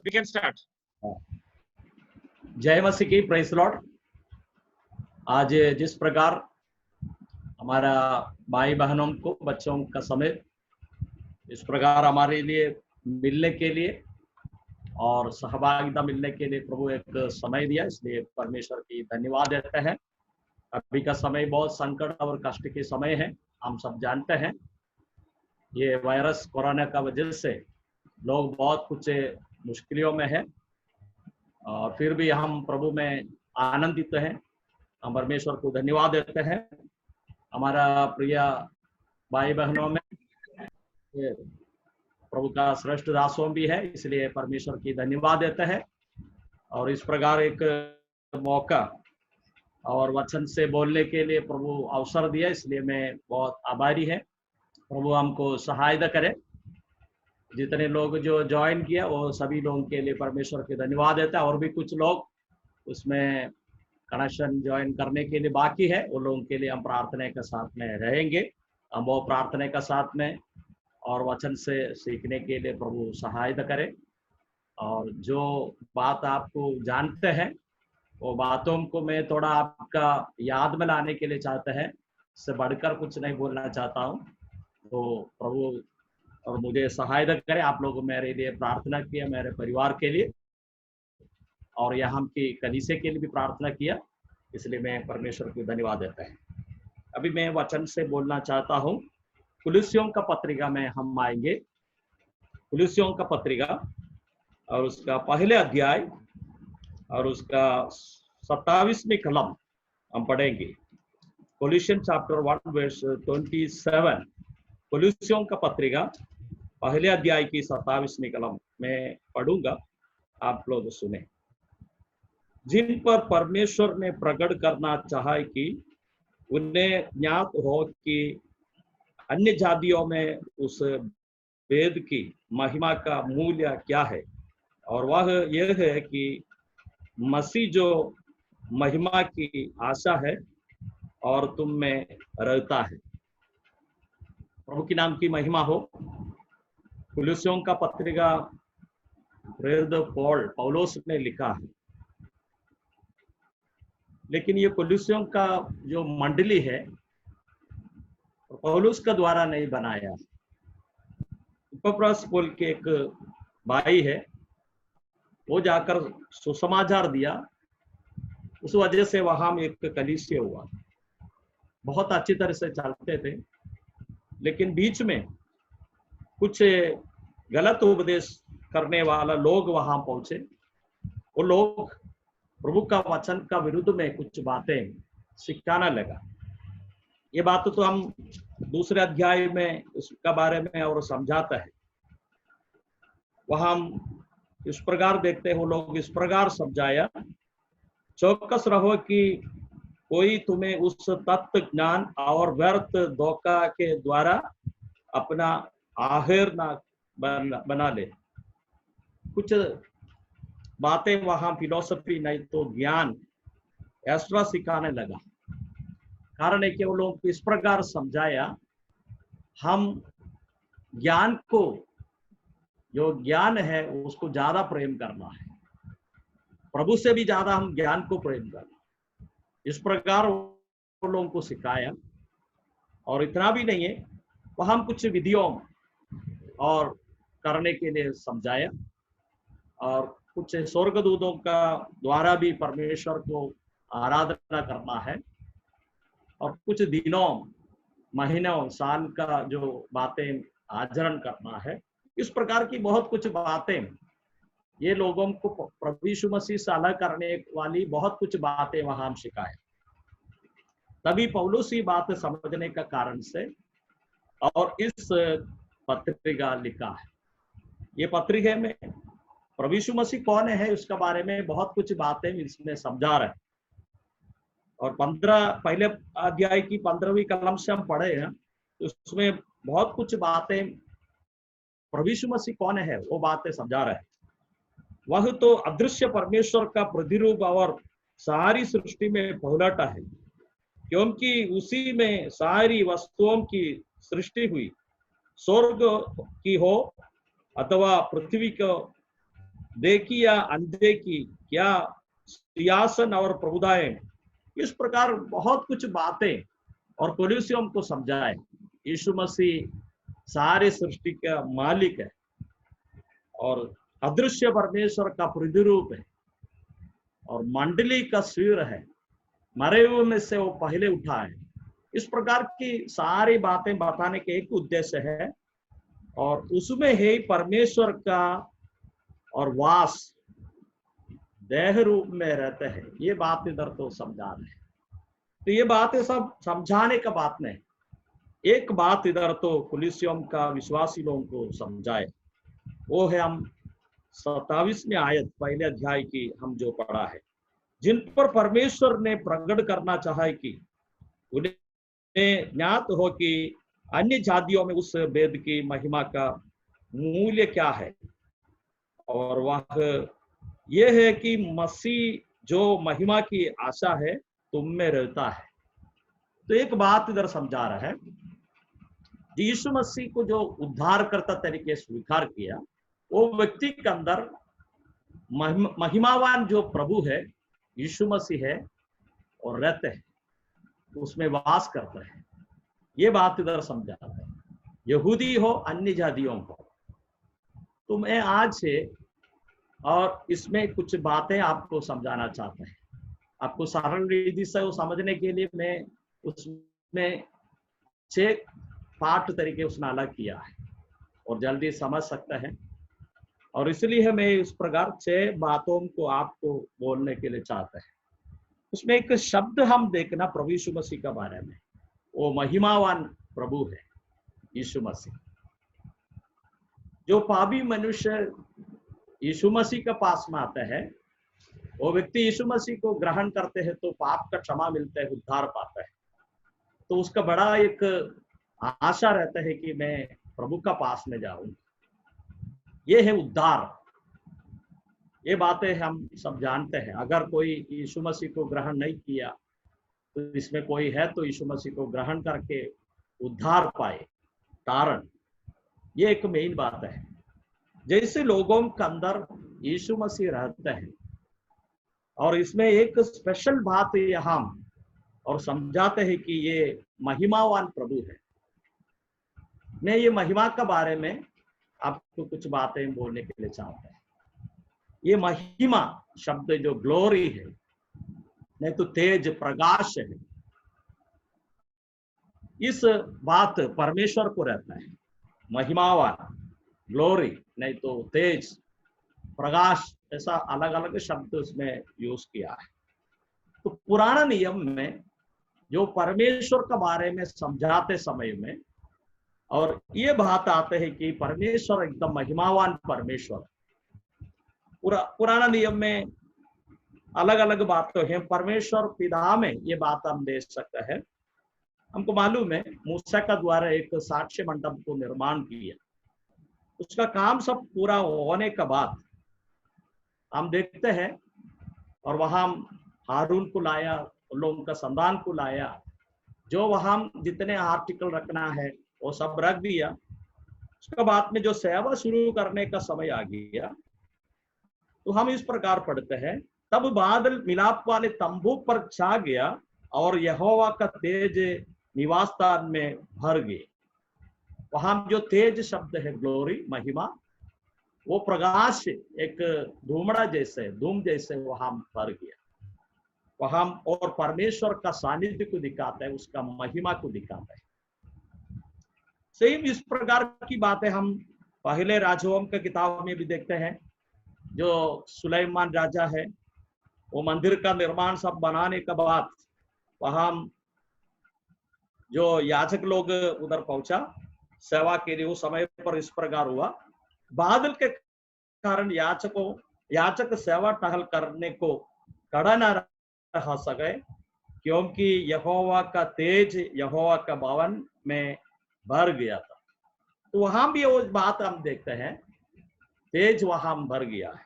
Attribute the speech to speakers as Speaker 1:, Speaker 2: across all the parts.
Speaker 1: We can start.
Speaker 2: जय मसीह की, praise Lord. आज जिस प्रकार हमारा भाई बहनों को, बच्चों का समय इस प्रकार हमारे लिए मिलने के लिए और सहभागिता मिलने के लिए प्रभु एक समय दिया, इसलिए परमेश्वर की धन्यवाद देते हैं। अभी का समय बहुत संकट और कष्ट के समय है, हम सब जानते हैं। ये वायरस कोरोना का वजह से लोग बहुत कुछ मुश्किलों में है, और फिर भी हम प्रभु में आनंदित हैं। हम परमेश्वर को धन्यवाद देते हैं। हमारा प्रिय भाई बहनों में प्रभु का श्रेष्ठ दासों भी है, इसलिए परमेश्वर की धन्यवाद देते हैं। और इस प्रकार एक मौका और वचन से बोलने के लिए प्रभु अवसर दिया, इसलिए मैं बहुत आभारी है। प्रभु हमको सहायता करे। जितने लोग जो ज्वाइन किया वो सभी लोगों के लिए परमेश्वर के धन्यवाद देता है। और भी कुछ लोग उसमें कनेक्शन ज्वाइन करने के लिए बाकी है, वो लोगों के लिए हम प्रार्थना के साथ में रहेंगे। हम वो प्रार्थना के साथ में और वचन से सीखने के लिए प्रभु सहायता करे। और जो बात आपको जानते हैं वो बातों को मैं थोड़ा आपका याद में लाने के लिए चाहते हैं, इससे बढ़कर कुछ नहीं बोलना चाहता हूँ। तो प्रभु और मुझे सहायता करे। आप लोग मेरे लिए प्रार्थना किया, मेरे परिवार के लिए और यहाँ की कलीसिया के लिए भी प्रार्थना किया, इसलिए मैं परमेश्वर को धन्यवाद देता है। अभी मैं वचन से बोलना चाहता हूँ। कुलुस्सियों का पत्रिका में हम आएंगे। कुलुस्सियों का पत्रिका और उसका पहले अध्याय और उसका 27वें कलम हम पढ़ेंगे। कोलोसियन चैप्टर 1 वर्स 27। कुलुस्सियों का पत्रिका पहले अध्याय की 27वें कलम में पढ़ूंगा, आप लोग सुने। जिन पर परमेश्वर ने प्रकट करना चाहा कि उन्हें ज्ञात हो कि अन्य जातियों में उस वेद की महिमा का मूल्य क्या है, और वह यह है कि मसीह जो महिमा की आशा है और तुम में रहता है। प्रभु के नाम की महिमा हो। कुलुस्सियों का पत्रिका प्रेरित पौलुस ने लिखा है, लेकिन ये कुलुस्सियों का जो मंडली है पौलुस का द्वारा नहीं बनाया। इपफ्रास बोल के एक भाई है, वो जाकर सुसमाचार दिया, उस वजह से वहां एक कलीसिया हुआ। बहुत अच्छी तरह से चलते थे, लेकिन बीच में कुछ गलत उपदेश करने वाला लोग वहां पहुंचे। वो लोग प्रभु का वचन का विरुद्ध में कुछ बातें सिखाना लगा। ये बात तो हम दूसरे अध्याय में इसका बारे में और समझाता है। वहां हम इस प्रकार देखते हैं, वो लोग इस प्रकार समझाया, चौकस रहो कि कोई तुम्हें उस तत्व ज्ञान और व्यर्थ धोखा के द्वारा अपना आहिर ना बना ले। कुछ बातें वहां फिलोसफी नहीं तो ज्ञान एक्स्ट्रा सिखाने लगा। कारण है कि वो लोग इस प्रकार समझाया, हम ज्ञान को, जो ज्ञान है उसको ज्यादा प्रेम करना है, प्रभु से भी ज्यादा हम ज्ञान को प्रेम करना। इस प्रकार वो लोगों को सिखाया। और इतना भी नहीं है, वहां कुछ विधियों और करने के लिए समझाया, और कुछ स्वर्गदूतों का द्वारा भी परमेश्वर को आराधना करना है, और कुछ दिनों, महीनों, साल का जो बातें आचरण करना है। इस प्रकार की बहुत कुछ बातें ये लोगों को प्रभु यीशु मसीह से अलग करने वाली बहुत कुछ बातें वहां सिखाए। तभी पौलुस ये बात समझने का कारण से और इस पत्रिका लिखा है। ये पत्रिका में प्रभु यीशु मसीह कौन है उसका बारे में बहुत कुछ बातें इसमें समझा रहे हैं। और पहले अध्याय की 15वीं कलम से हम पढ़े हैं, तो उसमें बहुत कुछ बातें प्रभु यीशु मसीह कौन है वो बातें समझा रहे हैं। वह तो अदृश्य परमेश्वर का प्रतिरूप और सारी सृष्टि में पहुलटा है, क्योंकि उसी में सारी वस्तुओं की सृष्टि हुई, स्वर्ग की हो अथवा पृथ्वी को देखी या अनदेखी, क्या सियासन और प्रभुताएं, इस प्रकार बहुत कुछ बातें और कोलोसियों को समझाए। यीशु मसीह सारे सृष्टि का मालिक है और अदृश्य परमेश्वर का प्रतिरूप है और मंडली का सिर है, मरे हुए में से वो पहले उठा है। इस प्रकार की सारी बातें बताने के एक उद्देश्य है और उसमें है परमेश्वर का और वास देह रूप में रहते हैं। ये बात इधर तो समझा रहे हैं। तो ये बातें सब समझाने का बात नहीं, एक बात इधर तो कुलिसियों का विश्वासी लोगों को समझाए, वो है हम 27वें आयत पहले अध्याय की हम जो पढ़ा है, जिन पर परमेश्वर ने प्रकट करना चाहा है कि उन्हें ज्ञात हो कि अन्य जातियों में उस वेद की महिमा का मूल्य क्या है, और वह यह है कि मसीह जो महिमा की आशा है तुम में रहता है। तो एक बात इधर समझा रहा है, यीशु मसीह को जो उद्धारकर्ता तरीके स्वीकार किया, वो व्यक्ति के अंदर महिमावान जो प्रभु है यीशु मसीह है और रहते हैं, उसमें वास करते हैं। ये बात इधर समझा रहा है, यहूदी हो अन्य जातियों को। तो मैं आज से और इसमें कुछ बातें आपको समझाना चाहता है, आपको सरल विधि से वो समझने के लिए मैं उसमें 6 पार्ट तरीके उसने अलग किया है और जल्दी समझ सकता है, और इसलिए मैं इस प्रकार 6 बातों को आपको बोलने के लिए चाहता है। उसमें एक शब्द हम देखना प्रभु यीशु मसीह के बारे में, वो महिमावान प्रभु है यीशु मसीह। जो पापी मनुष्य यीशु मसीह के पास में आता है, वो व्यक्ति यीशु मसीह को ग्रहण करते हैं तो पाप का क्षमा मिलता है, उद्धार पाता है। तो उसका बड़ा एक आशा रहता है कि मैं प्रभु का पास में जाऊं, ये है उद्धार। ये बातें हम सब जानते हैं। अगर कोई यीशु मसीह को ग्रहण नहीं किया तो इसमें कोई है तो यीशु मसीह को ग्रहण करके उद्धार पाए, कारण ये एक मेन बात है। जैसे लोगों के अंदर यीशु मसीह रहते हैं, और इसमें एक स्पेशल बात यहाँ और समझाते हैं कि ये महिमावान प्रभु है। मैं ये महिमा के बारे में आपको कुछ बातें बोलने के लिए चाहता है। ये महिमा शब्द जो ग्लोरी है, नहीं तो तेज प्रकाश है, इस बात परमेश्वर को रहता है। महिमावान, ग्लोरी, नहीं तो तेज प्रकाश, ऐसा अलग अलग शब्द उसमें यूज किया है। तो पुराना नियम में जो परमेश्वर के बारे में समझाते समय में और ये बात आते हैं कि परमेश्वर एकदम महिमावान परमेश्वर। पुराना नियम में अलग अलग बातें हैं। परमेश्वर पिता में ये बात हम देख सकते हैं। हमको मालूम है मूसा का द्वारा एक साक्ष्य मंडप को निर्माण किया, उसका काम सब पूरा होने के बाद हम देखते हैं, और वहां हारून को लाया, उन लोगों का संतान को लाया, जो वहां जितने आर्टिकल रखना है वो सब रख दिया। उसके बाद में जो सेवा शुरू करने का समय आ गया, तो हम इस प्रकार पढ़ते हैं, तब बादल मिलाप वाले तंबू पर छा गया और यहोवा का तेज निवास स्थान में भर गए। वहां जो तेज शब्द है ग्लोरी, महिमा, वो प्रकाश एक धूमड़ा जैसे, धूम जैसे वहां भर गया वहां, और परमेश्वर का सानिध्य को दिखाता है, उसका महिमा को दिखाता है। सेम इस प्रकार की बातें हम पहले राजाओं की किताब में भी देखते हैं। जो सुलेमान राजा है, वो मंदिर का निर्माण सब बनाने के बाद वहां जो याजक लोग उधर पहुंचा सेवा के लिए, उस समय पर इस प्रकार हुआ, बादल के कारण याचक सेवा टहल करने को खड़ा न रह सके, क्योंकि यहोवा का तेज यहोवा का भवन में भर गया था। तो वहां भी वो बात हम देखते हैं, तेज वहां भर गया है।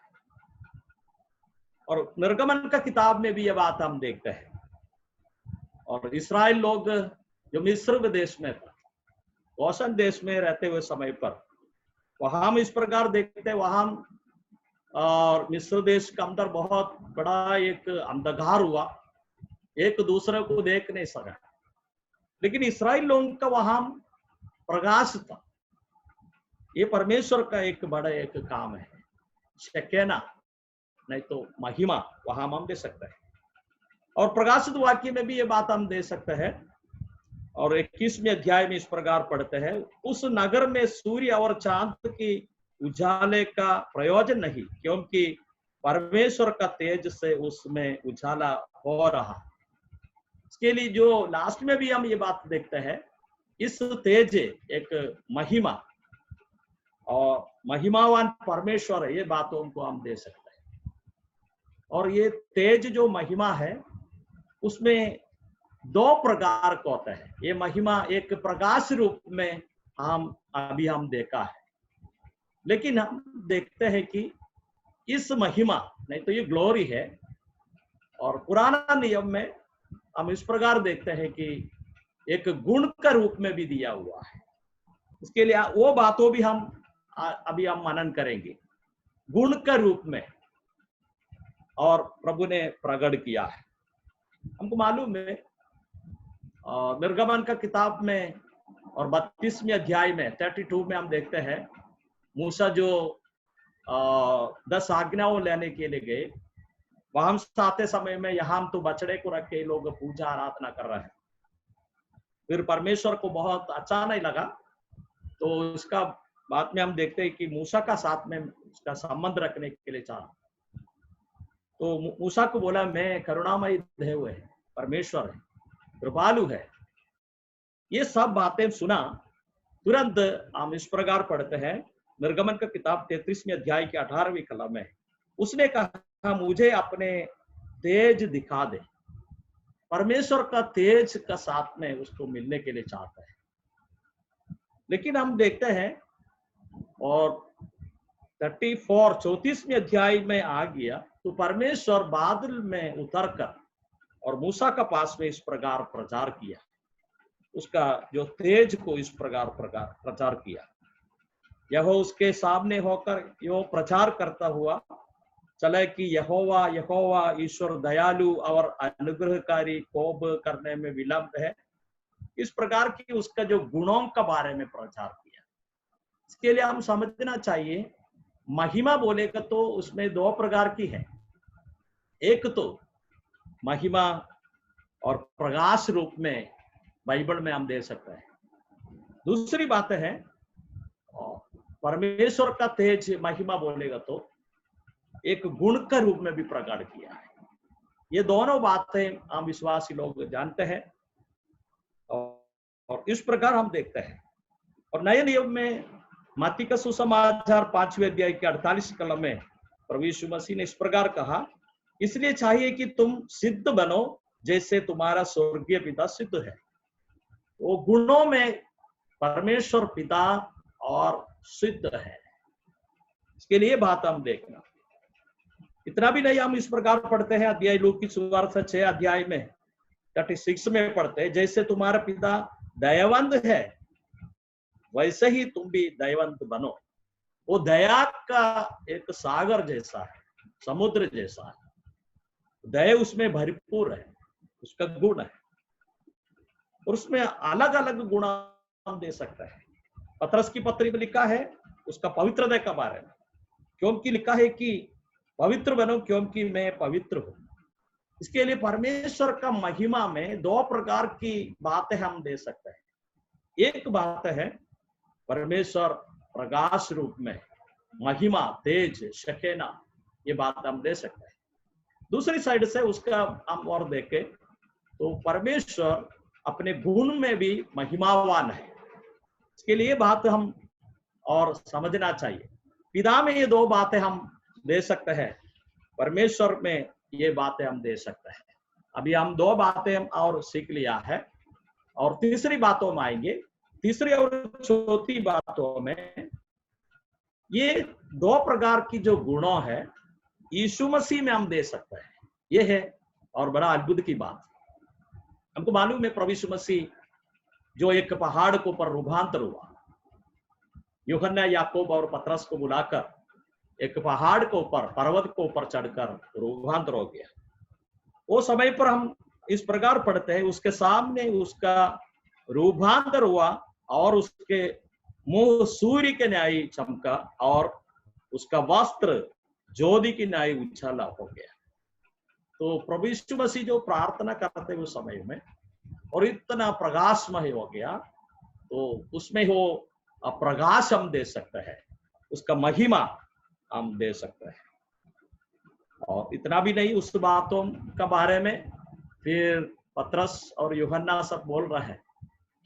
Speaker 2: और निर्गमन का किताब में भी ये बात हम देखते हैं। और इस्राएल लोग जो मिस्र देश में था, गोशन देश में रहते हुए समय पर वहां हम इस प्रकार देखते हैं, वहां और मिस्र देश के अंदर बहुत बड़ा एक अंधकार हुआ, एक दूसरे को देख नहीं सका। लेकिन इस्राएल लोगों का वहां प्रकाश था। ये परमेश्वर का एक बड़ा एक काम है, शकेना नहीं तो महिमा वहां हम दे सकते हैं। और प्रकाशित वाक्य में भी ये बात हम दे सकते हैं। और 21वें अध्याय में इस प्रकार पढ़ते हैं, उस नगर में सूर्य और चांद की उजाले का प्रयोजन नहीं, क्योंकि परमेश्वर का तेज से उसमें उजाला हो रहा। इसके लिए जो लास्ट में भी हम ये बात देखते हैं, इस तेज एक महिमा और महिमावान परमेश्वर है, ये बातों को हम दे सकते हैं। और ये तेज जो महिमा है उसमें दो प्रकार का होता है। ये महिमा एक प्रकाश रूप में हम देखा है, लेकिन हम देखते हैं कि इस महिमा नहीं तो ये ग्लोरी है। और पुराना नियम में हम इस प्रकार देखते हैं कि एक गुण का रूप में भी दिया हुआ है। इसके लिए वो बातों भी हम अभी हम मनन करेंगे, गुण का रूप में और प्रभु ने प्रकट किया है। हमको मालूम है निर्गमन का किताब में और 32वें अध्याय में 32 में हम देखते हैं, मूसा जो 10 आज्ञाओं लेने के लिए गए, वहां से आते समय में यहाँ तो बछड़े को रख के लोग पूजा आराधना कर रहे हैं। फिर परमेश्वर को बहुत अच्छा नहीं लगा, तो इसका बाद में हम देखते हैं कि मूसा का साथ में उसका संबंध रखने के लिए चाहा। तो मूसा को बोला, मैं करुणामय देव है, परमेश्वर है, कृपालु है। ये सब बातें सुना, तुरंत हम इस प्रकार पढ़ते हैं निर्गमन का किताब 33वें अध्याय के 18वें कलम में, उसने कहा मुझे अपने तेज दिखा दे। परमेश्वर का तेज का साथ में उसको मिलने के लिए चाहता है। लेकिन हम देखते हैं और 34वें अध्याय में आ गया, तो परमेश्वर बादल में उतरकर और मूसा का पास में इस प्रकार प्रचार किया, उसका जो तेज को इस प्रकार प्रचार किया। यह उसके सामने होकर यो प्रचार करता हुआ चले कि यहोवा यहोवा ईश्वर दयालु और अनुग्रहकारी, कोप करने में विलंब है। इस प्रकार की उसका जो गुणों का बारे में प्रचार किया। इसके लिए हम समझना चाहिए, महिमा बोलेगा तो उसमें दो प्रकार की है। एक तो महिमा और प्रकाश रूप में बाइबल में हम दे सकते हैं। दूसरी बात है परमेश्वर का तेज महिमा बोलेगा तो एक गुण का रूप में भी प्रकट किया है। ये दोनों बातें हम विश्वासी लोग जानते हैं और इस प्रकार हम देखते हैं। और नए नियम में मत्ती का सुसमाचार 5वें अध्याय के 48 कलम में प्रभु यीशु मसीह ने इस प्रकार कहा, इसलिए चाहिए कि तुम सिद्ध बनो जैसे तुम्हारा स्वर्गीय पिता सिद्ध है। वो गुणों में परमेश्वर पिता और सिद्ध है। इसके लिए बात हम देखना। इतना भी नहीं, हम इस प्रकार पढ़ते हैं अध्याय लूका की सुवार्ता 6 अध्याय में 36 में पढ़ते हैं, जैसे तुम्हारा पिता दयावंत है वैसे ही तुम भी दयावंत बनो। वो दया का एक सागर जैसा है, समुद्र जैसा है। दया उसमें भरपूर है, उसका गुण है। और उसमें अलग अलग गुण हम दे सकते हैं। पतरस की पत्री में लिखा है उसका पवित्रता के बारे में, क्योंकि लिखा है कि पवित्र बनो क्योंकि मैं पवित्र हूं। इसके लिए परमेश्वर का महिमा में दो प्रकार की बातें हम दे सकते हैं। एक बात है परमेश्वर प्रकाश रूप में महिमा, तेज, शकेना, ये बात हम दे सकते हैं। दूसरी साइड से उसका हम और देखें तो परमेश्वर अपने गुण में भी महिमावान है। इसके लिए बात हम और समझना चाहिए। पिता में ये दो बातें हम दे सकते हैं, परमेश्वर में ये बातें हम दे सकते हैं। अभी हम दो बातें और सीख लिया है और तीसरी बातों में आएंगे। तीसरी और चौथी बातों में ये दो प्रकार की जो गुणों है यीशु मसीह में हम दे सकते हैं। ये है और बड़ा अद्भुत की बात। हमको मालूम है प्रभु यीशु मसीह जो एक पहाड़ के ऊपर रूपांतर हुआ, यूहन्ना, याकूब और पतरस को बुलाकर एक पहाड़ के ऊपर, पर्वत के ऊपर चढ़कर रूपांतर हो गया। वो समय पर हम इस प्रकार पढ़ते हैं, उसके सामने उसका रूपांतर हुआ और उसके मुंह सूर्य के न्याय चमका और उसका वस्त्र ज्योति की न्याय उछाला हो गया। तो प्रभु यीशु मसीह जो प्रार्थना करते उस समय में और इतना प्रकाशमय हो गया, तो उसमें वो प्रकाश हम दे सकते हैं, उसका महिमा हम दे सकते हैं। और इतना भी नहीं, उस बातों का बारे में फिर पतरस और यूहन्ना सब बोल रहे हैं,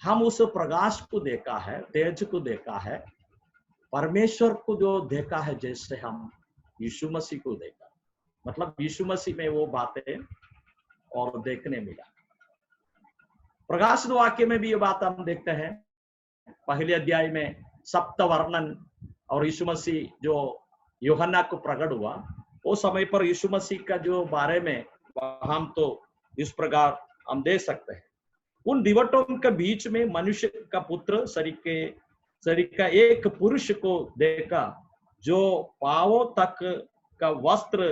Speaker 2: हम उस प्रकाश को देखा है, तेज को देखा है, परमेश्वर को जो देखा है, जैसे हम यीशु मसीह को देखा। मतलब यीशु मसीह में वो बातें और देखने मिला। प्रकाशित वाक्य में भी ये बात हम देखते हैं, पहले अध्याय में सप्त वर्णन और यीशु मसीह जो यूहन्ना को प्रकट हुआ, वो समय पर यीशु मसीह का जो बारे में हम तो इस प्रकार हम देख सकते हैं, उन दिवटों के बीच में मनुष्य का पुत्र शरीर का एक पुरुष को देखा, जो पांवों तक का वस्त्र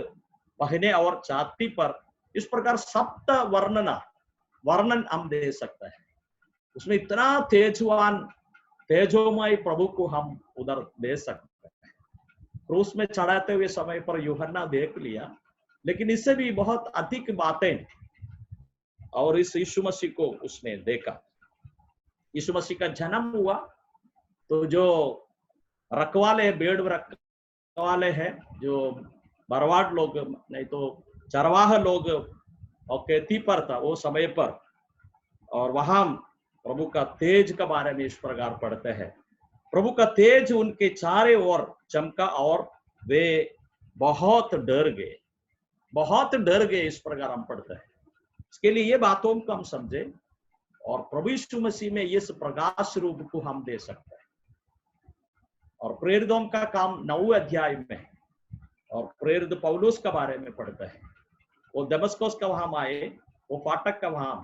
Speaker 2: पहने और छाती पर इस प्रकार सप्त वर्णन हम दे सकते हैं। उसमें इतना तेजोमय प्रभु को हम उधर दे सकते हैं। क्रूस में चढ़ाते हुए समय पर यूहन्ना देख लिया, लेकिन इससे भी बहुत अधिक बातें और इस यीशु मसीह को उसने देखा। यीशु मसीह का जन्म हुआ तो जो रखवाले, भेड़ रखवाले हैं, जो बरवाड लोग, नहीं तो चरवाह लोग और खेती पर था वो समय पर, और वहां प्रभु का तेज के बारे में इस प्रकार पढ़ते हैं, प्रभु का तेज उनके चारों ओर चमका और वे बहुत डर गए, इस प्रकार हम पढ़ते हैं। इसके लिए ये बातों को हम समझे और प्रभु यीशु मसीह में इस प्रकाश रूप को हम दे सकते हैं। और प्रेरितों का काम 9वें अध्याय में और प्रेरित पौलुस के बारे में पढ़ते हैं। वो दमस्कस का वहां आए, वो फाटक का वहां,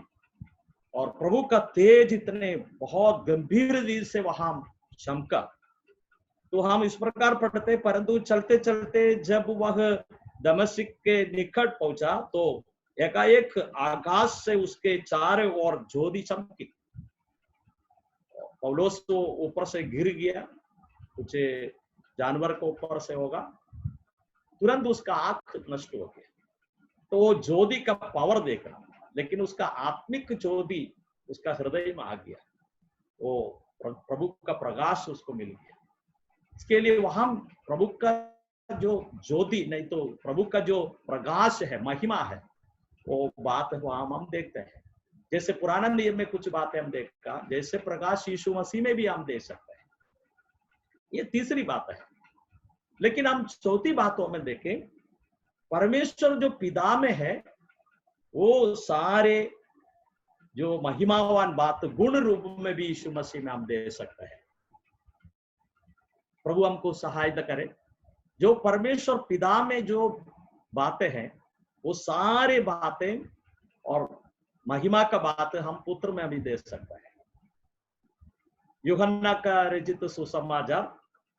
Speaker 2: और प्रभु का तेज इतने बहुत गंभीर रीति से वहां चमका। तो हम इस प्रकार पढ़ते, परंतु चलते चलते जब वह दमिश्क के निकट पहुंचा तो एकाएक आकाश से उसके चारों ओर ज्योति चमकी। पौलुस तो ऊपर से गिर गया, कुछ जानवर के ऊपर से होगा, तुरंत उसका आंख नष्ट हो गया। तो वो ज्योति का पावर देखा, लेकिन उसका आत्मिक ज्योति उसका हृदय में आ गया, वो प्रभु का प्रकाश उसको मिल गया। इसके लिए वहां प्रभु का जो ज्योति, नहीं तो प्रभु का जो प्रकाश है, महिमा है, वो बात वहां हम देखते हैं। जैसे पुराना नियम में कुछ बातें हम देखा, जैसे प्रकाश यीशु मसीह में भी हम देख सकते हैं। ये तीसरी बात है। लेकिन हम चौथी बातों में देखें, परमेश्वर जो पिता में है, वो सारे जो महिमावान बात गुण रूप में भी यीशु मसीह में हम दे सकते हैं। प्रभु हमको सहायता करे। जो परमेश्वर पिता में जो बातें हैं, वो सारे बातें और महिमा का बात हम पुत्र में भी दे सकते हैं। यूहन्ना का रचित सुसमाचार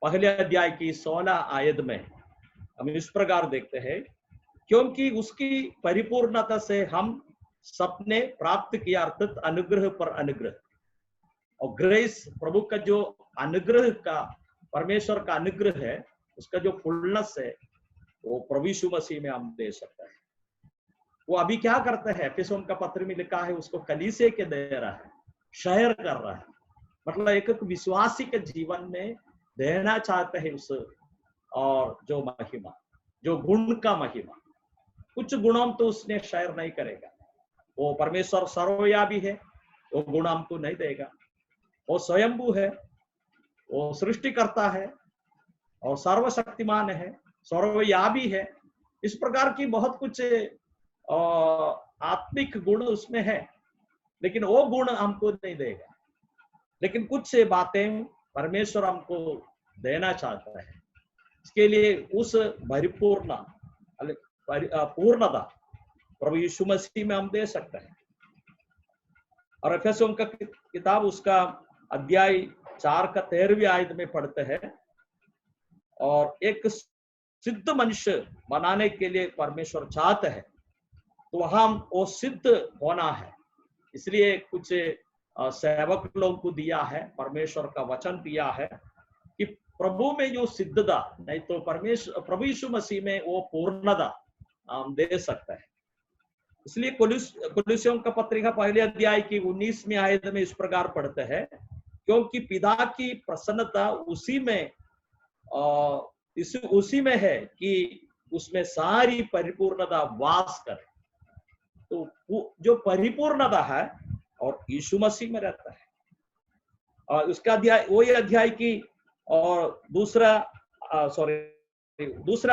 Speaker 2: पहले अध्याय की 16 आयत में हम इस प्रकार देखते हैं, क्योंकि उसकी परिपूर्णता से हम सबने प्राप्त किया, अर्थात अनुग्रह पर अनुग्रह। और ग्रेस, प्रभु का जो अनुग्रह का, परमेश्वर का अनुग्रह है, उसका जो फुलनेस है, वो प्रभु यीशु मसीह में हम दे सकते हैं। वो अभी क्या करते हैं, एफेसों का पत्र में लिखा है, उसको कलीसिया के दे रहा है, शेयर कर रहा है। मतलब एक विश्वासी के जीवन में देना चाहते हैं उस, और जो महिमा, जो गुण का महिमा, कुछ गुणों तो उसने शेयर नहीं करेगा। वो परमेश्वर सर्वव्यापी है, वो गुण हमको नहीं देगा। वो स्वयंभू है, वो सृष्टि करता है और सर्वशक्तिमान है, सर्वव्यापी है। इस प्रकार की बहुत कुछ आत्मिक गुण उसमें है, लेकिन वो गुण हमको नहीं देगा। लेकिन कुछ बातें परमेश्वर हमको देना चाहता है। इसके लिए उस पूर्णता प्रभु यीशु मसीह में हम दे सकते हैं। और एफेसों का किताब उसका अध्याय 4 का 13वीं आयत में पढ़ते हैं, और एक सिद्ध मनुष्य बनाने के लिए परमेश्वर चाहते हैं, तो हम वो सिद्ध होना है। इसलिए कुछ सेवक लोगों को दिया है, परमेश्वर का वचन दिया है कि प्रभु में जो सिद्धता, नहीं तो परमेश्वर प्रभु यीशु मसीह में वो पूर्णता हम दे सकते हैं। इसलिए कुलुस्सियों का पत्रिका पहले अध्याय की 19वीं आयत में इस प्रकार पढ़ते हैं, क्योंकि पिता की प्रसन्नता उसी में है कि उसमें सारी परिपूर्णता वास करे। तो जो परिपूर्णता है और यीशु मसीह में रहता है, और उसका अध्याय वही अध्याय की और दूसरा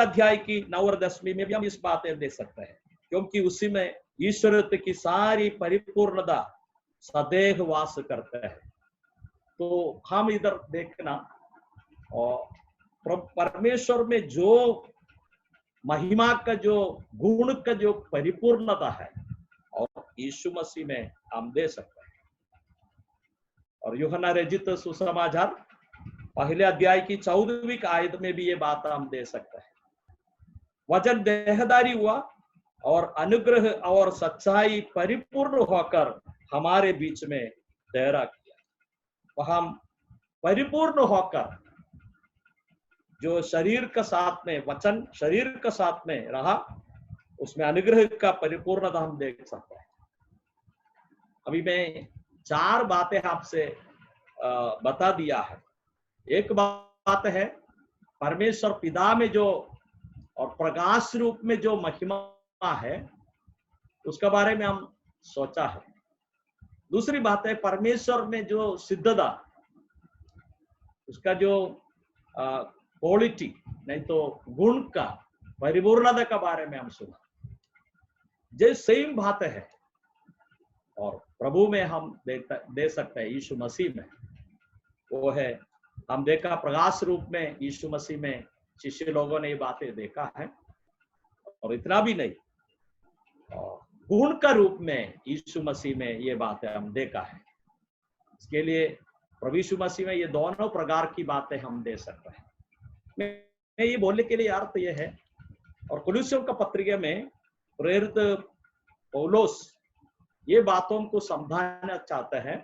Speaker 2: अध्याय की 9 और 10वीं में भी हम इस बातें देख सकते हैं, क्योंकि उसी में ईश्वरत्व की सारी परिपूर्णता सदैव वास करता है। तो हम इधर देखना, और परमेश्वर में जो महिमा का जो गुण का जो परिपूर्णता है और यीशु मसीह में हम दे सकते हैं। और यूहन्ना रचित सुसमाचार पहले अध्याय की 14वीं आयत में भी ये बात हम दे सकते हैं। वचन देहधारी हुआ और अनुग्रह और सच्चाई परिपूर्ण होकर हमारे बीच में ठहरा किया। वह हम परिपूर्ण होकर जो शरीर का साथ में वचन शरीर का साथ में रहा, उसमें अनुग्रह का परिपूर्णता हम देख सकते हैं। अभी मैं 4 बातें आपसे बता दिया है। एक बात है परमेश्वर पिता में जो और प्रकाश रूप में जो महिमा है, उसके बारे में हम सोचा है। दूसरी बात है परमेश्वर में जो सिद्धता, उसका जो क्वालिटी, नहीं तो गुण का परिपूर्णता के बारे में हम सुना। जो सेम बात है और प्रभु में हम दे सकते हैं, यीशु मसीह में वो है। हम देखा प्रकाश रूप में यीशु मसीह में शिष्य लोगों ने ये बातें देखा है, और इतना भी नहीं, गुण का रूप में यीशु मसीह में ये बातें हम देखा है। इसके लिए प्रभु यीशु मसीह में ये दोनों प्रकार की बातें हम दे सकते हैं। मैं ये बोलने के लिए अर्थ ये है, और कुलुस्सियों का पत्रिका में प्रेरित पौलुस ये बातों को समझाना चाहता है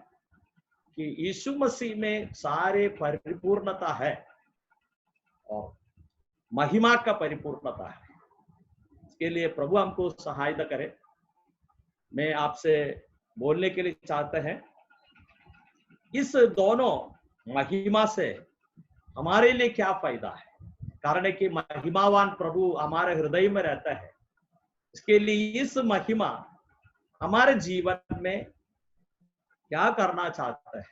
Speaker 2: कि यीशु मसीह में सारे परिपूर्णता है और महिमा का परिपूर्णता है। इसके लिए प्रभु हमको सहायता करे। मैं आपसे बोलने के लिए चाहता है, इस दोनों महिमा से हमारे लिए क्या फायदा है। कारण है कि महिमावान प्रभु हमारे हृदय में रहता है। इसके लिए इस महिमा हमारे जीवन में क्या करना चाहता है,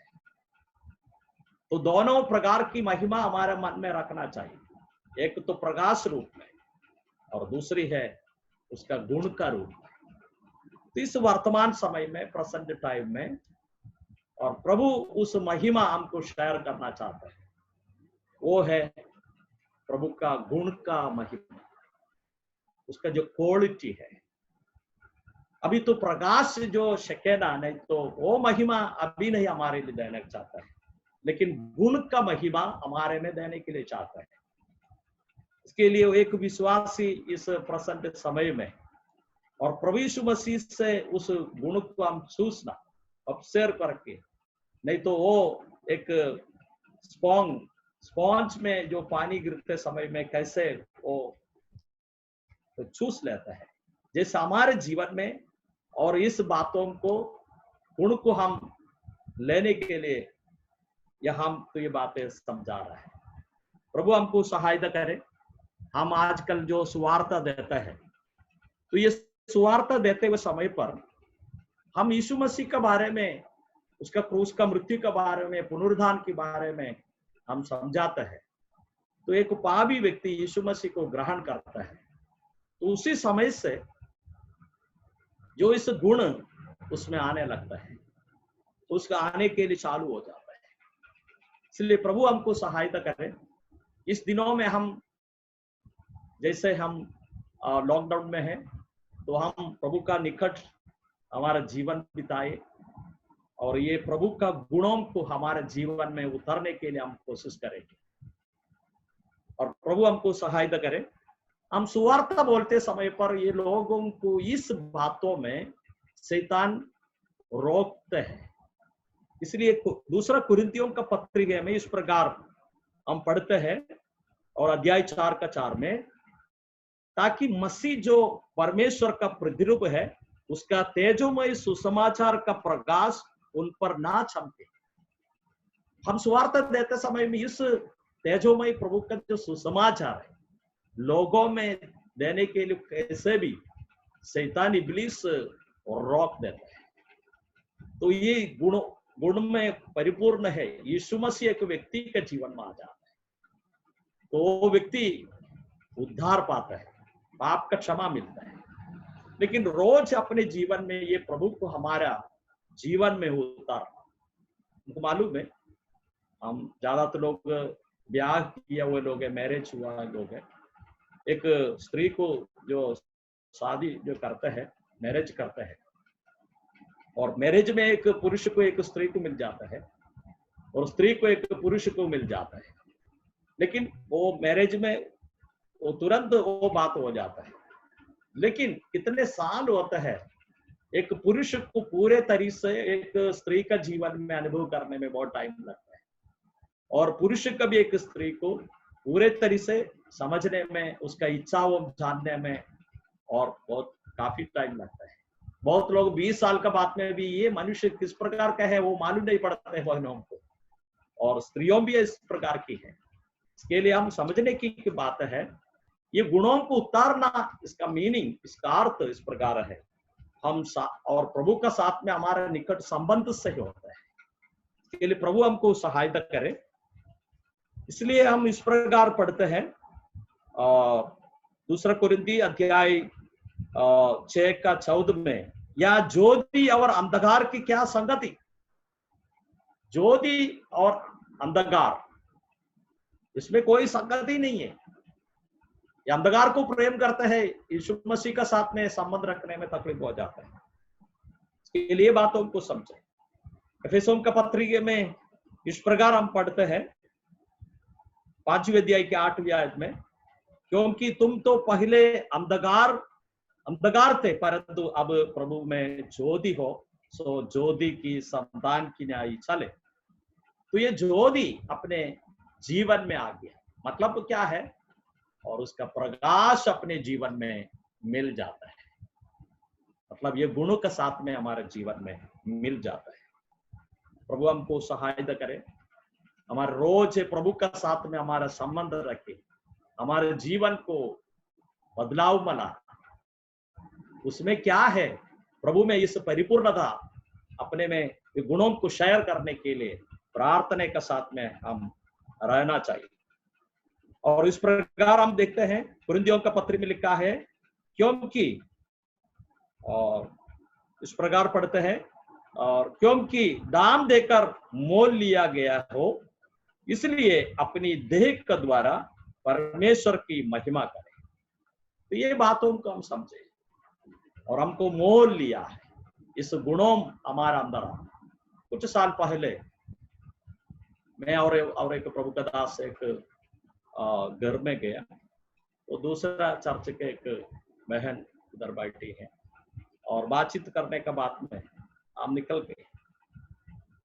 Speaker 2: तो दोनों प्रकार की महिमा हमारे मन में रखना चाहिए। एक तो प्रकाश रूप में और दूसरी है उसका गुण का रूप में। तो इस वर्तमान समय में, प्रेजेंट टाइम में, और प्रभु उस महिमा हमको शेयर करना चाहता है, वो है प्रभु का गुण का महिमा, उसका जो क्वालिटी है। अभी तो प्रकाश जो शकेना, नहीं तो वो महिमा अभी नहीं हमारे लिए देना चाहता है, लेकिन गुण का महिमा हमारे में देने के लिए चाहता है। इसके लिए एक विश्वासी इस प्रेजेंट समय में और प्रभु यीशु मसीह से उस गुण को हम चूसना, ऑब्जर्व करके, नहीं तो वो एक स्पॉन्ज में जो पानी गिरते समय में कैसे वो चूस लेता है, जैसे हमारे जीवन में और इस बातों को, गुण को हम लेने के लिए यह हम तो ये बातें समझा रहा है। प्रभु हमको सहायता करे। हम आजकल जो सुवार्ता देता है, तो ये सुवार्ता देते हुए समय पर हम यीशु मसीह के बारे में, उसका क्रूस का मृत्यु के बारे में, पुनरुत्थान के बारे में हम समझाते हैं, तो एक पापी व्यक्ति यीशु मसीह को ग्रहण करता है, तो उसी समय से जो इस गुण उसमें आने लगता है, उसका आने के लिए चालू हो जाता है। इसलिए प्रभु हमको सहायता करे। इस दिनों में हम, जैसे हम लॉकडाउन में हैं, तो हम प्रभु का निकट हमारा जीवन बिताए, और ये प्रभु का गुणों को हमारे जीवन में उतरने के लिए हम कोशिश करेंगे, और प्रभु हमको सहायता करे। हम सुवार्ता बोलते समय पर ये लोगों को इस बातों में शैतान रोकते हैं। इसलिए दूसरा कुरिन्थियों का पत्री में इस प्रकार हम पढ़ते हैं और अध्याय 4 में, ताकि मसीह जो परमेश्वर का प्रतिरूप है उसका तेजोमय सुसमाचार का प्रकाश उन पर ना चमके। हम सुवार्ता देते समय में इस तेजोमय प्रभु का जो सुसमाचार है लोगों में देने के लिए कैसे भी शैतान इब्लीस रोक देता है। तो ये गुण में परिपूर्ण है। यीशु मसीह एक व्यक्ति के जीवन में आ जाता है तो वो व्यक्ति उद्धार पाता है, पाप का क्षमा मिलता है। लेकिन रोज अपने जीवन में ये प्रभु को हमारा जीवन में उतारना। मुझे मालूम है हम ज्यादातर लोग ब्याह किया हुए लोग है, मैरिज हुआ लोग है। एक स्त्री को जो शादी जो करते हैं, मैरिज करते हैं, और मैरिज में एक पुरुष को एक स्त्री को मिल जाता है और स्त्री को एक पुरुष को मिल जाता है। लेकिन वो मैरिज में वो तुरंत वो बात हो जाता है। लेकिन कितने साल होता है एक पुरुष को पूरे तरीके से एक स्त्री का जीवन में अनुभव करने में बहुत टाइम लगता है, और पुरुष का भी एक स्त्री को पूरे तरीके से समझने में, उसका इच्छाओं जानने में और बहुत काफी टाइम लगता है। बहुत लोग 20 साल का बात में भी ये मनुष्य किस प्रकार का है वो मालूम नहीं पड़ता है बहनों को, और स्त्रियों भी इस प्रकार की है। इसके लिए हम समझने की बात है, ये गुणों को उतारना, इसका मीनिंग, इसका अर्थ इस प्रकार है, हम और प्रभु का साथ में हमारा निकट संबंध से होता है। इसके लिए प्रभु हमको सहायता करे। इसलिए हम इस प्रकार पढ़ते हैं दूसरा कुरिन्थी अध्याय 6:14 में, या ज्योति और अंधकार की क्या संगति। ज्योति और अंधकार इसमें कोई संगति नहीं है। ये अंधकार को प्रेम करते हैं, यीशु मसीह का साथ में संबंध रखने में तकलीफ हो जाता है। इसके लिए बातों को समझे। एफेसों का पत्री में इस प्रकार हम पढ़ते हैं 5वें अध्याय के 8वें आयत में, क्योंकि तुम तो पहले अंधकार थे परंतु अब प्रभु में ज्योति हो, सो ज्योति की संतान की न्याय चले। तो ये ज्योति अपने जीवन में आ गया, मतलब क्या है, और उसका प्रकाश अपने जीवन में मिल जाता है। मतलब ये गुणों के साथ में हमारे जीवन में मिल जाता है। प्रभु हमको सहायता करे, हमारे रोज प्रभु का साथ में हमारा संबंध रखे, हमारे जीवन को बदलाव मना। उसमें क्या है, प्रभु में इस परिपूर्णता अपने में गुणों को शेयर करने के लिए प्रार्थना के साथ में हम रहना चाहिए। और इस प्रकार हम देखते हैं कुरिन्थियों का पत्र में लिखा है, क्योंकि, और इस प्रकार पढ़ते हैं, और क्योंकि दाम देकर मोल लिया गया हो, इसलिए अपनी देह के द्वारा परमेश्वर की महिमा करें। तो ये बातों को हम समझे, और हमको मोल लिया है, इस गुणों हमारा अंदर आ। कुछ साल पहले मैं और एक प्रभु का दास एक घर में गया, तो दूसरा चर्च के एक बहन उधर बैठी है, और बातचीत करने का बात में हम निकल गए।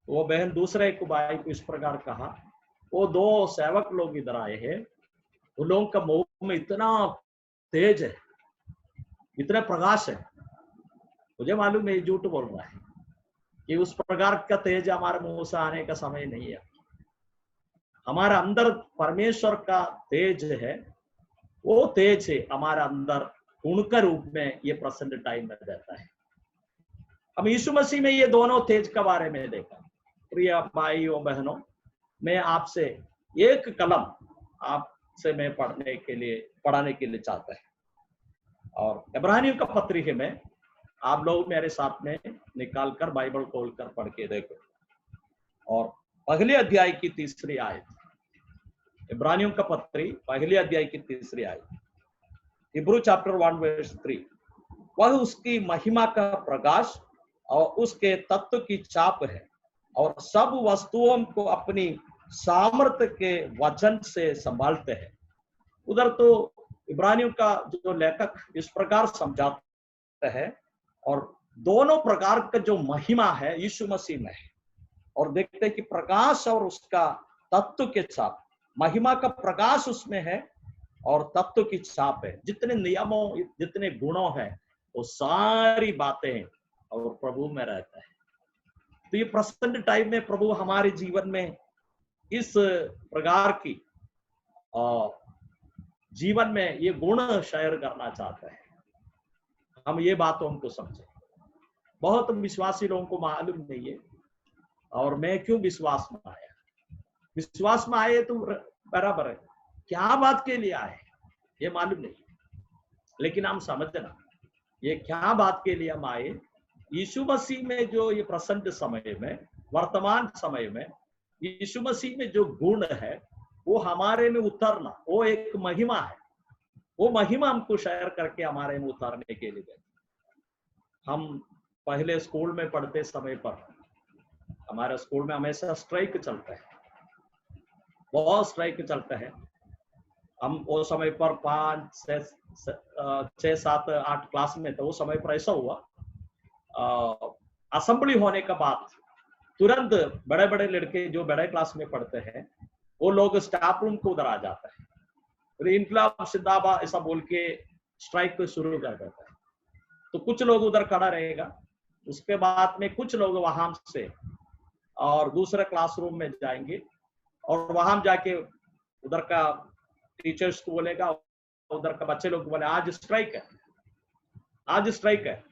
Speaker 2: वो बहन दूसरे एक भाई को इस प्रकार कहा, वो 2 सेवक लोग इधर आए हैं, उन लोगों का मुंह में इतना तेज है, इतना प्रकाश है, मुझे मालूम है झूठ बोल रहा है कि उस प्रकार का तेज हमारे मुंह से आने का समय नहीं है। हमारा अंदर परमेश्वर का तेज है, वो तेज है हमारा अंदर गुण के रूप में ये प्रेजेंट टाइम में रहता है। हम यीशु मसीह में ये दोनों तेज के बारे में देखा। प्रिय भाइयों बहनों, मैं आपसे एक कलम आपसे मैं पढ़ाने के लिए चाहता है, और इब्रानियों का पत्री में आप लोग मेरे साथ में निकाल कर बाइबल खोलकर पढ़ के देखो, और पहले अध्याय की 3री आयत, इब्रानियों का पत्री पहले अध्याय की 3री आयत, हिब्रू चैप्टर 1:3, वह उसकी महिमा का प्रकाश और उसके तत्व की छाप है, और सब वस्तुओं को अपनी सामर्थ्य के वचन से संभालते हैं। उधर तो इब्रानियों का जो लेखक इस प्रकार समझाता है, और दोनों प्रकार का जो महिमा है यीशु मसीह में है। और देखते हैं कि प्रकाश और उसका तत्व के छाप, महिमा का प्रकाश उसमें है और तत्व की छाप है। जितने नियमों, जितने गुणों हैं, वो सारी बातें और प्रभु में रहता है। तो ये प्रेजेंट टाइम में प्रभु हमारे जीवन में इस प्रकार की जीवन में ये गुण शेयर करना चाहता है। हम ये बातों को समझे। बहुत विश्वासी लोगों को मालूम नहीं है, और मैं क्यों विश्वास में आया। विश्वास में आए तो बराबर है, क्या बात के लिए आए ये मालूम नहीं, लेकिन हम समझना ये क्या बात के लिए हम आए। यीशु मसीह में जो ये प्रेजेंट समय में, वर्तमान समय में यीशु मसीह में जो गुण है वो हमारे में उतरना, वो एक महिमा है। वो महिमा हमको शेयर करके हमारे में उतारने के लिए गए। हम पहले स्कूल में पढ़ते समय पर हमारे स्कूल में हमेशा स्ट्राइक चलता है, बहुत स्ट्राइक चलता है। हम वो समय पर 5, 6, 7, 8 क्लास में थे। वो समय पर ऐसा हुआ, असेंबली होने के बाद तुरंत बड़े बड़े लड़के जो बड़े क्लास में पढ़ते हैं वो लोग स्टाफ रूम को उधर आ जाता है, फिर इनकलाब जिंदाबाद ऐसा बोल के स्ट्राइक शुरू कर देता है। तो कुछ लोग उधर खड़ा रहेगा, उसके बाद में कुछ लोग वहां से और दूसरे क्लासरूम में जाएंगे, और वहां जाके उधर का टीचर्स को बोलेगा, उधर का बच्चे लोग बोले आज स्ट्राइक है, आज स्ट्राइक है।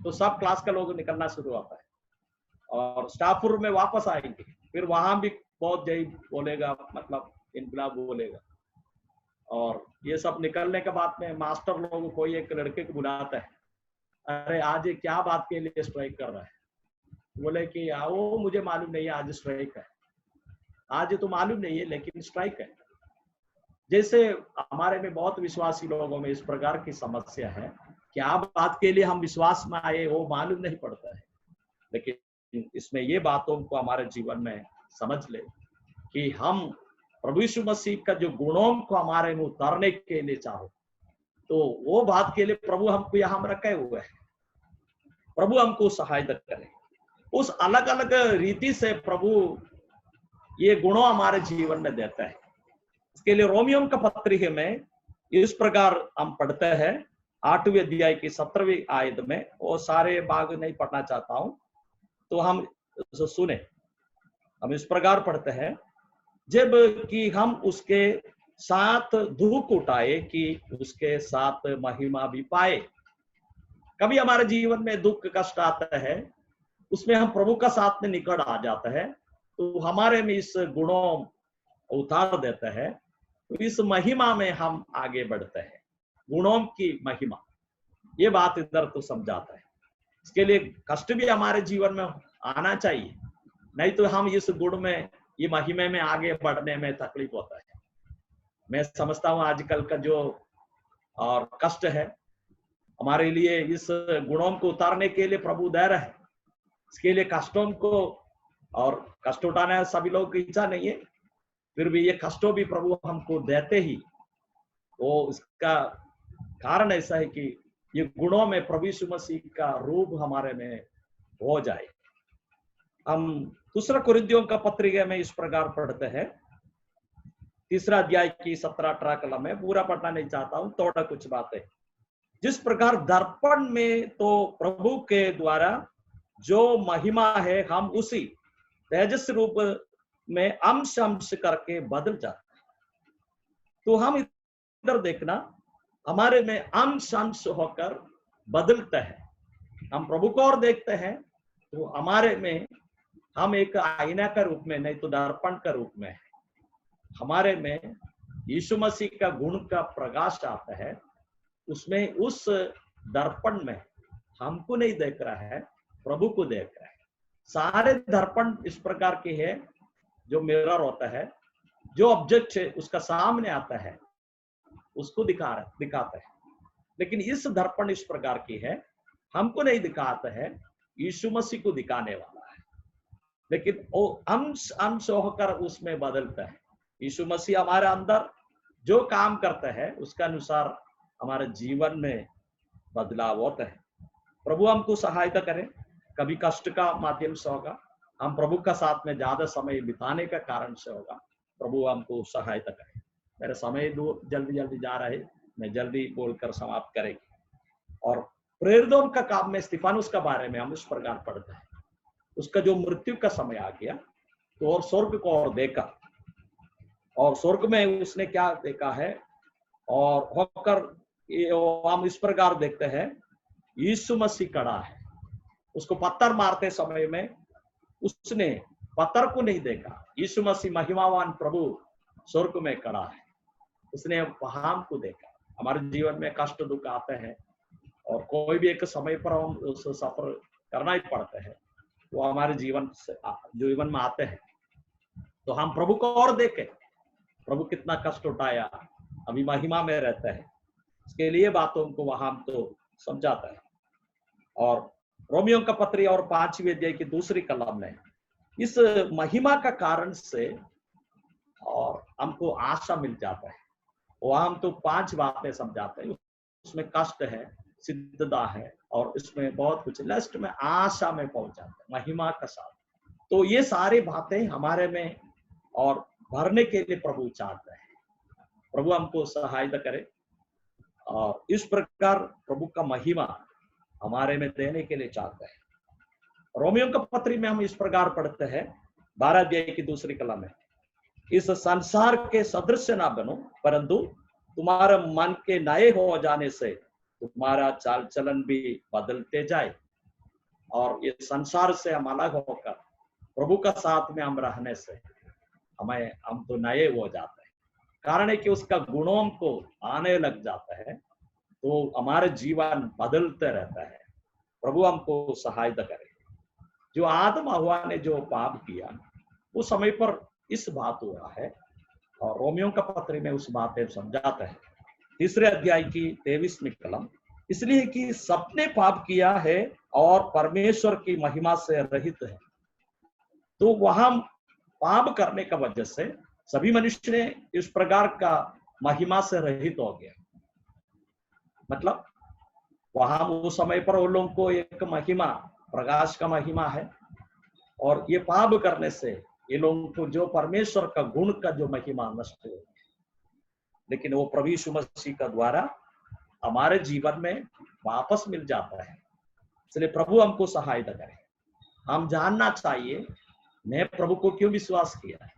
Speaker 2: तो सब क्लास का लोग निकलना शुरू होता है और स्टाफ रूम में वापस आएंगे, फिर वहां भी बहुत जय बोलेगा, मतलब इनकलाब बोलेगा। और ये सब निकलने के बाद में मास्टर लोग कोई एक लड़के को बुलाता है, अरे आज ये क्या बात के लिए स्ट्राइक कर रहा है। बोले कि वो मुझे मालूम नहीं है आज स्ट्राइक है, आज तो मालूम नहीं है लेकिन स्ट्राइक है। जैसे हमारे में बहुत विश्वासी लोगों में इस प्रकार की समस्या है, क्या बात के लिए हम विश्वास में आए वो मालूम नहीं पड़ता है। लेकिन इसमें ये बातों को हमारे जीवन में समझ ले कि हम प्रभु यीशु मसीह का जो गुणों को हमारे में उतारने के लिए चाहो, तो वो बात के लिए प्रभु हमको यहाँ रखे हुए है। प्रभु हमको सहायता करे, उस अलग अलग रीति से प्रभु ये गुणों हमारे जीवन में देता है। इसके लिए रोमियो का पत्री में इस प्रकार हम पढ़ते हैं 8वें अध्याय की 17वीं आयत में। वो सारे भाग नहीं पढ़ना चाहता हूं, तो हम सुने। हम इस प्रकार पढ़ते हैं, जब कि हम उसके साथ दुख उठाए कि उसके साथ महिमा भी पाए। कभी हमारे जीवन में दुख कष्ट आता है, उसमें हम प्रभु का साथ में निकट आ जाता है, तो हमारे में इस गुणों उतार देता है, तो इस महिमा में हम आगे बढ़ते हैं। गुणों की महिमा, ये बात इधर तो समझाता है। इसके लिए कष्ट भी हमारे जीवन में आना चाहिए, नहीं तो हम इस गुण में, ये महिमा में आगे बढ़ने में तकलीफ होता है। मैं समझता हूँ आजकल का जो और कष्ट है हमारे लिए, इस गुणों को उतारने के लिए प्रभु दे रहा है। इसके लिए कष्टों को, और कष्ट उठाना सभी लोगों की इच्छा नहीं है, फिर भी ये कष्टों भी प्रभु हमको देते ही, वो इसका कारण ऐसा है कि ये गुणों में प्रभु यीशु मसीह का रूप हमारे में हो जाए। हम दूसरा कुरिन्थियों का पत्रिका में इस प्रकार पढ़ते हैं, 3 अध्याय की 17-18 कलम में। पूरा पढ़ना नहीं चाहता हूं, थोड़ा कुछ बातें। जिस प्रकार दर्पण में तो प्रभु के द्वारा जो महिमा है, हम उसी तेजस रूप में अंश अंश करके बदल जाते हैं। तो हम इधर देखना, हमारे में अंश अंश होकर बदलते हैं। हम प्रभु को और देखते हैं तो हमारे में हम एक आईना का रूप में, नहीं तो दर्पण का रूप में है। हमारे में यीशु मसीह का गुण का प्रकाश आता है, उसमें उस दर्पण में हमको नहीं देख रहा है, प्रभु को देख रहा है। सारे दर्पण इस प्रकार के है, जो मिरर होता है, जो ऑब्जेक्ट है उसका सामने आता है उसको दिखाता है। लेकिन इस दर्पण इस प्रकार की है, हमको नहीं दिखाता है, यीशु मसीह को दिखाने वाला है। लेकिन वो अंश अंश होकर उसमें बदलता है। यीशु मसीह हमारे अंदर जो काम करते हैं उसके अनुसार हमारे जीवन में बदलाव होता है। प्रभु हमको सहायता करे। कभी कष्ट का माध्यम से होगा, हम प्रभु का साथ में ज्यादा समय बिताने का कारण से होगा। प्रभु हमको सहायता करे। मेरा समय जल्दी जल्दी जा रहा है, मैं जल्दी बोलकर समाप्त करेंगे। और प्रेरितों का काम में स्तिफानुस का बारे में हम इस प्रकार पढ़ते हैं। उसका जो मृत्यु का समय आ गया तो और स्वर्ग को और देखा, और स्वर्ग में उसने क्या देखा है, और होकर हम इस प्रकार देखते हैं, यीशु मसीह खड़ा है। उसको पत्थर मारते समय में उसने पत्थर को नहीं देखा, यीशु मसीह महिमावान प्रभु स्वर्ग में खड़ा है, उसने वहां को देखा। हमारे जीवन में कष्ट दुख आते हैं और कोई भी एक समय पर हम उस सफर करना ही पड़ता है, वो हमारे जीवन में आते हैं। तो हम प्रभु को और देखें, प्रभु कितना कष्ट उठाया, अभी महिमा में रहता है, इसके लिए बातों को वहां तो समझाता है। और रोमियो का पत्री और 5वीं अध्याय की दूसरी कलम में इस महिमा का कारण से और हमको आशा मिल जाता है। वो हम तो 5 बातें समझाते हैं, उसमें कष्ट है, सिद्धता है, और इसमें बहुत कुछ लास्ट में आशा में पहुंच जाते हैं महिमा का साथ। तो ये सारी बातें हमारे में और भरने के लिए प्रभु चाहते हैं। प्रभु हमको सहायता करे और इस प्रकार प्रभु का महिमा हमारे में देने के लिए चाहते हैं। रोमियो का पत्री में हम इस प्रकार पढ़ते हैं 12 अध्याय की दूसरी कलम में, इस संसार के सदृश ना बनो, परंतु तुम्हारा मन के नए हो जाने से तुम्हारा चाल चलन भी बदलते जाए। और ये संसार से हम अलग होकर प्रभु का साथ में हम रहने से हम तो नए हो जाते हैं। कारण है कि उसका गुणों को आने लग जाता है, तो हमारे जीवन बदलते रहता है। प्रभु हमको सहायता करे। जो आदम हवा ने जो पाप किया उस समय पर इस बात हुआ है, और रोमियो का पत्र में उस बातें समझाता है। 3 अध्याय की 23वीं कलम, इसलिए कि सबने पाप किया है और परमेश्वर की महिमा से रहित है। तो वहां पाप करने का वजह से सभी मनुष्य ने इस प्रकार का महिमा से रहित हो गया। मतलब वहां उस समय पर वो लोगों को एक महिमा, प्रकाश का महिमा है, और ये पाप करने से ये लोगों को जो परमेश्वर का गुण का जो महिमा नष्ट हो गया। लेकिन वो प्रभु यीशु मसीह का द्वारा हमारे जीवन में वापस मिल जाता है। इसलिए प्रभु हमको सहायता करे। हम जानना चाहिए मैं प्रभु को क्यों विश्वास किया है,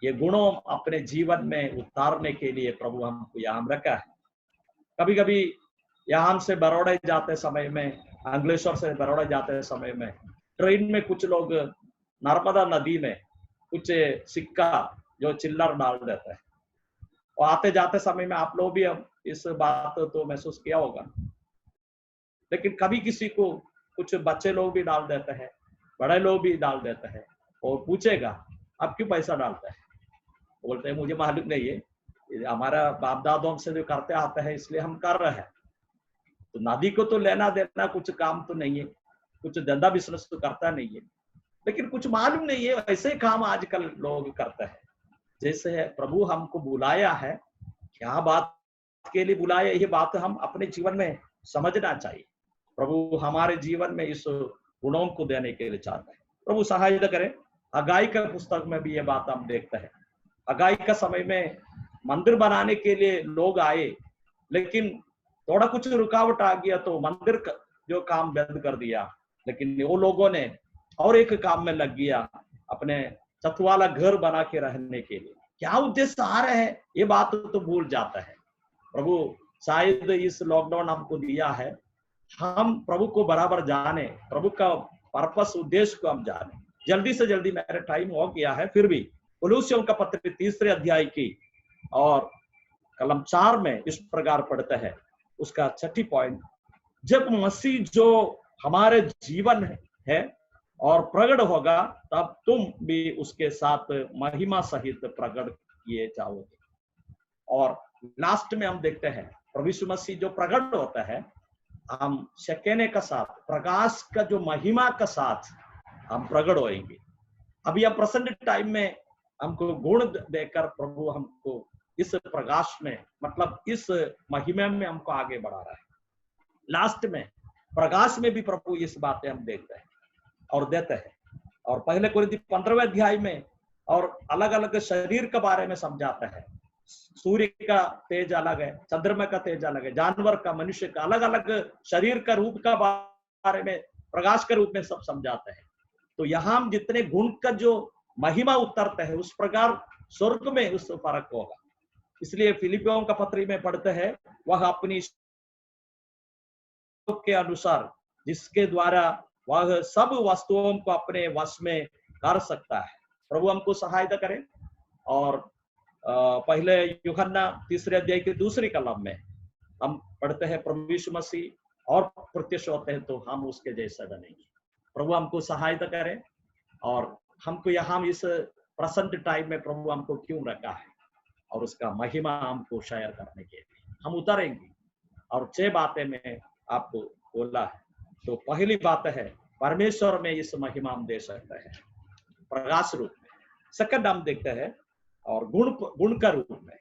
Speaker 2: ये गुणों अपने जीवन में उतारने के लिए प्रभु हमको यहाँ रखा है। कभी कभी यहाँ से बड़ौदा जाते समय में, अंकलेश्वर से बड़ौदा जाते समय में ट्रेन में कुछ लोग नर्मदा नदी में कुछ सिक्का जो चिल्लर डाल देते हैं, और आते जाते समय में आप लोग भी इस बात तो महसूस किया होगा। लेकिन कभी किसी को कुछ बच्चे लोग भी डाल देते हैं, बड़े लोग भी डाल देते हैं, और पूछेगा आप क्यों पैसा डालते हैं, बोलते हैं मुझे मालूम नहीं है, हमारा बाप दादों से जो करते आते हैं इसलिए हम कर रहे हैं। तो नदी को तो लेना देना कुछ काम तो नहीं है, कुछ धंधा बिजनेस तो करता नहीं है, लेकिन कुछ मालूम नहीं है, ऐसे काम आजकल लोग करते हैं। जैसे प्रभु हमको बुलाया है, क्या बात के लिए बुलाया, ये बात हम अपने जीवन में समझना चाहिए। प्रभु हमारे जीवन में इस गुणों को देने के लिए चाहते हैं। प्रभु सहायता करें। हगाई का पुस्तक में भी ये बात हम देखते हैं। हगाई का समय में मंदिर बनाने के लिए लोग आए, लेकिन थोड़ा कुछ रुकावट आ गया तो मंदिर का जो काम बंद कर दिया। लेकिन वो लोगों ने और एक काम में लग गया, अपने छत वाला घर बना के रहने के लिए। क्या उद्देश्य आ रहे हैं ये बात तो भूल जाता है। प्रभु शायद इस लॉकडाउन हमको दिया है, हम प्रभु को बराबर जाने, प्रभु का पर्पस उद्देश्य को हम जाने। जल्दी से जल्दी मेरा टाइम हो गया है, फिर भी कुलुस्सियों का पत्र 3 अध्याय की और कलम 4 में इस प्रकार पढ़ता है, उसका 6 पॉइंट, जब मसीह जो हमारे जीवन है और प्रकट होगा तब तुम भी उसके साथ महिमा सहित प्रकट किए जाओगे। और लास्ट में हम देखते हैं प्रभु यीशु मसीह जो प्रकट होता है, हम शकेने का साथ, प्रकाश का जो महिमा का साथ हम प्रकट होएंगे। अभी हम प्रेजेंट टाइम में हमको गुण देकर प्रभु हमको इस प्रकाश में, मतलब इस महिमा में हमको आगे बढ़ा रहा है। लास्ट में प्रकाश में भी प्रभु इस बातें हम देखते हैं और देते हैं। और पहले कोरिन्थी 15वें अध्याय में और अलग अलग शरीर के बारे में समझाता है। सूर्य का तेज अलग है, चंद्रमा का तेज अलग है, जानवर का, मनुष्य का, अलग अलग शरीर का रूप का बारे में प्रकाश के रूप में सब समझाते हैं। तो यहाँ हम जितने गुण का जो महिमा उतरते हैं उस प्रकार स्वर्ग में उस फर्क होगा। इसलिए फिलिपियों का पत्री में पढ़ते हैं, वह अपनी के अनुसार जिसके द्वारा वह सब वस्तुओं को अपने वश में कर सकता है। प्रभु हमको सहायता करे। और पहले यूहन्ना 3 अध्याय के 2 कलम में हम पढ़ते हैं, प्रभु यीशु मसीह और प्रत्यक्ष होते हैं तो हम उसके जैसा बनेंगे। प्रभु हमको सहायता करे। और हमको यहाँ इस प्रेजेंट टाइम में प्रभु हमको क्यों रखा है और उसका महिमा हमको शेयर करने के लिए हम उतरेंगे। और 6 बातें में आपको बोला है। तो पहली बात है, परमेश्वर में इस महिमा हम दे सकते हैं प्रकाश रूप में। सेकंड हम देखते हैं और गुण का रूप में।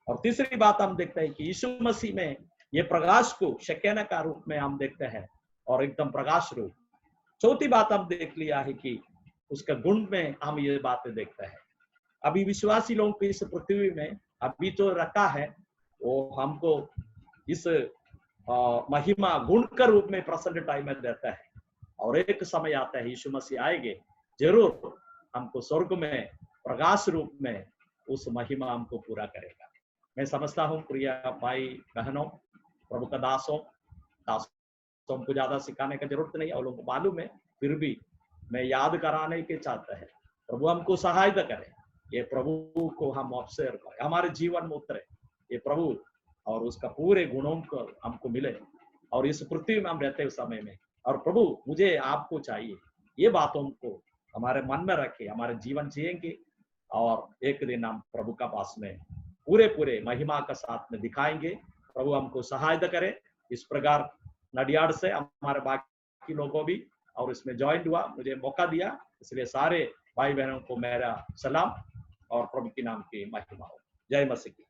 Speaker 2: और तीसरी बात हम देखते हैं कि यीशु मसीह में ये प्रकाश को शकेना का रूप में हम देखते हैं और एकदम प्रकाश रूप। चौथी बात हम देख लिया है कि उसका गुण में हम ये बातें देखते हैं। अभी विश्वासी लोगों को इस पृथ्वी में अभी तो रखा है, वो हमको इस महिमा गुण का रूप में प्रेजेंट टाइम में देता है। और एक समय आता है यीशु मसीह आएंगे, जरूर हमको स्वर्ग में प्रकाश रूप में उस महिमा हमको पूरा करेगा। मैं समझता हूँ प्रिय भाई बहनों, प्रभु का दासों को ज्यादा सिखाने की जरूरत नहीं है, और लोगों को मालूम है, फिर भी मैं याद कराने के चाहता है। प्रभु हमको सहायता करे, ये प्रभु को हम अवसर करें, हमारे जीवन में उतरे ये प्रभु और उसका पूरे गुणों को हमको मिले और इस पृथ्वी में हम रहते उस समय में। और प्रभु मुझे आपको चाहिए, ये बातों को हमारे मन में रखे, हमारे जीवन जिएंगे और एक दिन हम प्रभु का पास में पूरे महिमा का साथ में दिखाएंगे। प्रभु हमको सहायता करे। इस प्रकार नडियाड से हमारे बाकी लोगों भी और इसमें ज्वाइन हुआ, मुझे मौका दिया, इसलिए सारे भाई बहनों को मेरा सलाम और प्रभु के नाम की महिमा हो। जय मसीह की।